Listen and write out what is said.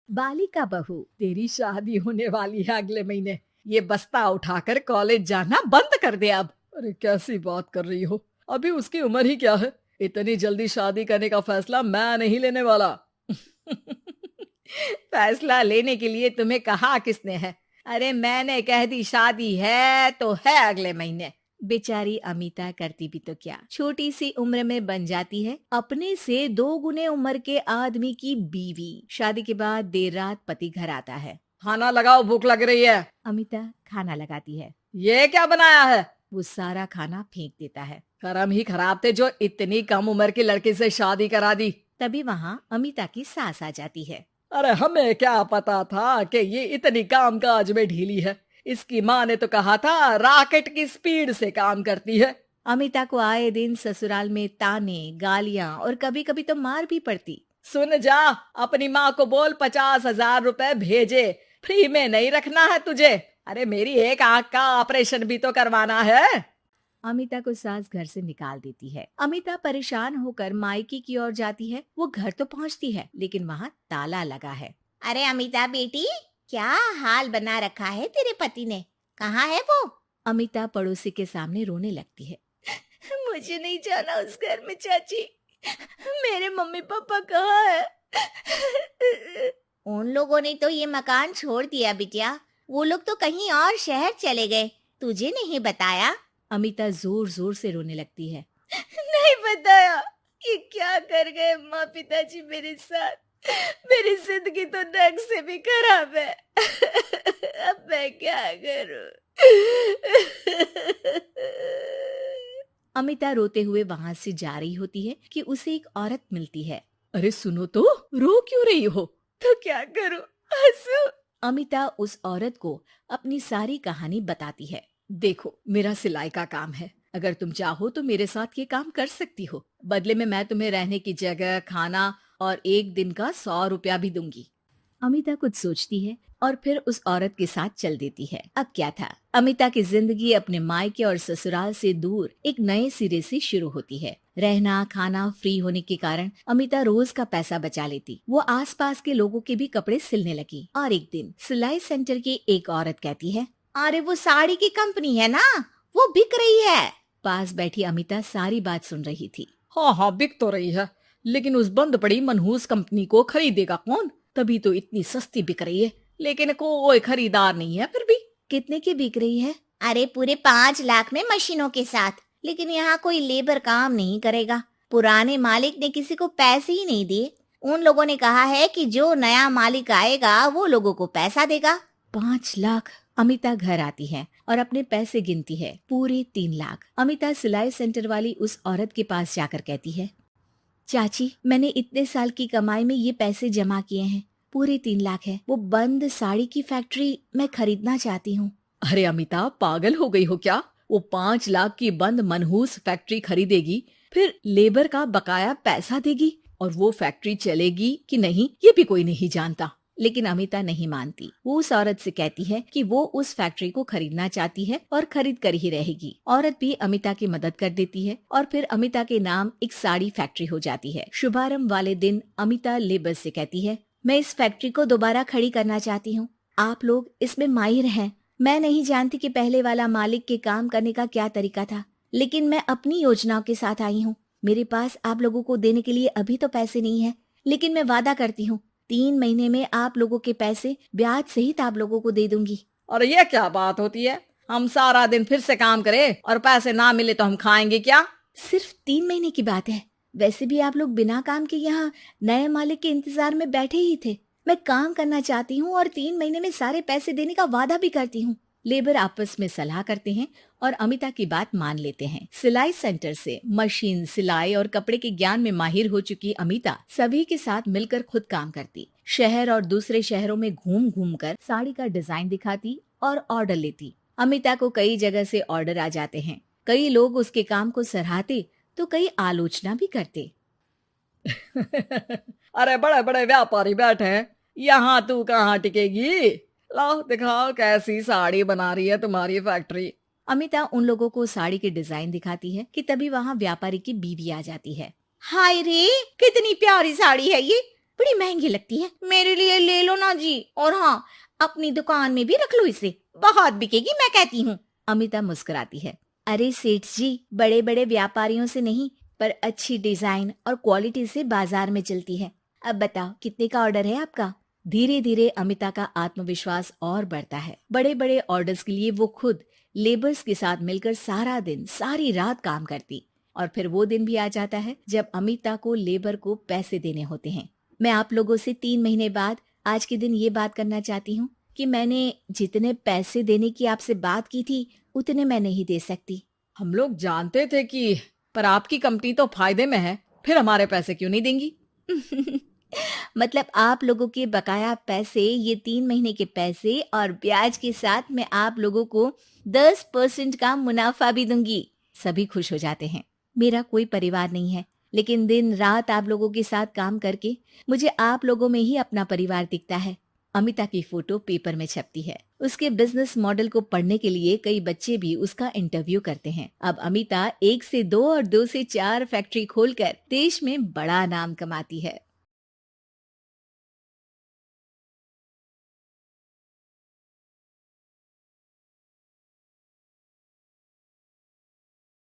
बालिका बहू, तेरी शादी होने वाली है अगले महीने। ये बस्ता उठाकर कॉलेज जाना बंद कर दे अब। अरे कैसी बात कर रही हो, अभी उसकी उम्र ही क्या है। इतनी जल्दी शादी करने का फैसला मैं नहीं लेने वाला। फैसला लेने के लिए तुम्हें कहा किसने है? अरे मैंने कह दी शादी है तो है अगले महीने। बेचारी अमिता करती भी तो क्या, छोटी सी उम्र में बन जाती है अपने से 2 गुने उम्र के आदमी की बीवी। शादी के बाद देर रात पति घर आता है। खाना लगाओ, भूख लग रही है। अमिता खाना लगाती है। ये क्या बनाया है? वो सारा खाना फेंक देता है। कर्म ही खराब थे जो इतनी कम उम्र के लड़के से शादी करा दी। तभी वहाँ अमिता की सास आ जाती है। अरे हमें क्या पता था कि ये इतनी कामकाज में ढीली है। इसकी माँ ने तो कहा था रॉकेट की स्पीड से काम करती है। अमिता को आए दिन ससुराल में ताने, गालियां और कभी कभी तो मार भी पड़ती। सुन जा, अपनी माँ को बोल 50,000 रुपए भेजे, फ्री में नहीं रखना है तुझे। अरे मेरी एक आंख का ऑपरेशन भी तो करवाना है। अमिता को सास घर से निकाल देती है। अमिता परेशान होकर मायके की ओर जाती है। वो घर तो पहुंचती है लेकिन वहाँ ताला लगा है। अरे अमिता बेटी, क्या हाल बना रखा है तेरे पति ने? कहाँ है वो? अमिता पड़ोसी के सामने रोने लगती है। मुझे नहीं जाना उस घर में चाची। मेरे मम्मी पापा कहाँ है? उन लोगों ने तो ये मकान छोड़ दिया बिटिया। वो लोग तो कहीं और शहर चले गए। तुझे नहीं बताया? अमिता जोर जोर से रोने लगती है। नहीं बताया। ये क्या कर गए माँ पिताजी मेरे साथ। मेरी जिंदगी तो नर्क से भी खराब है। अब मैं क्या करूं? अमिता रोते हुए वहाँ से जा रही होती है कि उसे एक औरत मिलती है। अरे सुनो तो, रो क्यों रही हो? तो क्या करूं? हंसू? अमिता उस औरत को अपनी सारी कहानी बताती है। देखो, मेरा सिलाई का काम है। अगर तुम चाहो तो मेरे साथ ये काम कर सकती हो। बदले में मैं तुम्हें रहने की जगह, खाना और 1 दिन का 100 रुपया भी दूंगी। अमिता कुछ सोचती है और फिर उस औरत के साथ चल देती है। अब क्या था, अमिता की जिंदगी अपने मायके और ससुराल से दूर एक नए सिरे से शुरू होती है। रहना खाना फ्री होने के कारण अमिता रोज का पैसा बचा लेती। वो आसपास के लोगों के भी कपड़े सिलने लगी। और एक दिन सिलाई सेंटर की एक औरत कहती है, अरे वो साड़ी की कंपनी है ना, वो बिक रही है। पास बैठी अमिता सारी बात सुन रही थी। हाँ हाँ, बिक तो रही है, लेकिन उस बंद पड़ी मनहूस कंपनी को खरीदेगा कौन? तभी तो इतनी सस्ती बिक रही है, लेकिन कोई खरीदार नहीं है फिर भी। कितने की बिक रही है? अरे पूरे 5 लाख में मशीनों के साथ। लेकिन यहाँ कोई लेबर काम नहीं करेगा। पुराने मालिक ने किसी को पैसे ही नहीं दिए। उन लोगों ने कहा है कि जो नया मालिक आएगा वो लोगों को पैसा देगा। 5 लाख। अमिता घर आती है और अपने पैसे गिनती है। पूरे 3 लाख। अमिता सिलाई सेंटर वाली उस औरत के पास जाकर कहती है, चाची, मैंने इतने साल की कमाई में ये पैसे जमा किए हैं। पूरे 3 लाख है। वो बंद साड़ी की फैक्ट्री मैं खरीदना चाहती हूँ। अरे अमिता, पागल हो गई हो क्या? वो 5 लाख की बंद मनहूस फैक्ट्री खरीदेगी, फिर लेबर का बकाया पैसा देगी, और वो फैक्ट्री चलेगी कि नहीं ये भी कोई नहीं जानता। लेकिन अमिता नहीं मानती। वो उस औरत से कहती है कि वो उस फैक्ट्री को खरीदना चाहती है और खरीद कर ही रहेगी। औरत भी अमिता की मदद कर देती है और फिर अमिता के नाम एक साड़ी फैक्ट्री हो जाती है। शुभारंभ वाले दिन अमिता लेबर से कहती है, मैं इस फैक्ट्री को दोबारा खड़ी करना चाहती हूँ। आप लोग इसमें माहिर हैं। मैं नहीं जानती कि पहले वाला मालिक के काम करने का क्या तरीका था, लेकिन मैं अपनी योजनाओं के साथ आई हूँ। मेरे पास आप लोगों को देने के लिए अभी तो पैसे नहीं है, लेकिन मैं वादा करती हूँ 3 महीने में आप लोगों के पैसे ब्याज सहित आप लोगों को दे दूंगी। और ये क्या बात होती है? हम सारा दिन फिर से काम करें और पैसे ना मिले तो हम खाएंगे क्या? सिर्फ 3 महीने की बात है। वैसे भी आप लोग बिना काम के यहाँ नए मालिक के इंतजार में बैठे ही थे। मैं काम करना चाहती हूँ और 3 महीने में सारे पैसे देने का वादा भी करती हूँ। लेबर आपस में सलाह करते हैं और अमिता की बात मान लेते हैं। सिलाई सेंटर से मशीन, सिलाई और कपड़े के ज्ञान में माहिर हो चुकी अमिता सभी के साथ मिलकर खुद काम करती। शहर और दूसरे शहरों में घूम घूम कर साड़ी का डिजाइन दिखाती और ऑर्डर लेती। अमिता को कई जगह से ऑर्डर आ जाते हैं। कई लोग उसके काम को सराहते तो कई आलोचना भी करते। अरे बड़े बड़े व्यापारी बैठे हैं, यहाँ तू कहाँ टिकेगी? लाओ दिखाओ कैसी साड़ी बना रही है तुम्हारी फैक्ट्री। अमिता उन लोगों को साड़ी के डिजाइन दिखाती है कि तभी वहाँ व्यापारी की बीवी आ जाती है। हाय रे, कितनी प्यारी साड़ी है ये। बड़ी महंगी लगती है, मेरे लिए ले लो ना जी। और हाँ, अपनी दुकान में भी रख लो इसे, बहुत बिकेगी मैं कहती हूँ। अमिता मुस्कुराती है। अरे सेठ जी, बड़े बड़े व्यापारियों से नहीं, पर अच्छी डिजाइन और क्वालिटी से बाजार में चलती है। अब बताओ कितने का ऑर्डर है आपका? धीरे धीरे अमिता का आत्मविश्वास और बढ़ता है। बड़े बड़े ऑर्डर्स के लिए वो खुद लेबर्स के साथ मिलकर सारा दिन सारी रात काम करती। और फिर वो दिन भी आ जाता है जब अमिता को लेबर को पैसे देने होते हैं। मैं आप लोगों से 3 महीने बाद आज के दिन ये बात करना चाहती हूँ कि मैंने जितने पैसे देने की आपसे बात की थी उतने मैं नहीं दे सकती। हम लोग जानते थे कि पर आपकी कंपनी तो फायदे में है, फिर हमारे पैसे क्यों नहीं देंगी? मतलब आप लोगों के बकाया पैसे, ये 3 महीने के पैसे और ब्याज के साथ मैं आप लोगों को 10% का मुनाफा भी दूंगी। सभी खुश हो जाते हैं। मेरा कोई परिवार नहीं है, लेकिन दिन रात आप लोगों के साथ काम करके मुझे आप लोगों में ही अपना परिवार दिखता है। अमिता की फोटो पेपर में छपती है। उसके बिजनेस मॉडल को पढ़ने के लिए कई बच्चे भी उसका इंटरव्यू करते हैं। अब अमिता 1 से 2 और 2 से 4 फैक्ट्री खोलकर देश में बड़ा नाम कमाती है।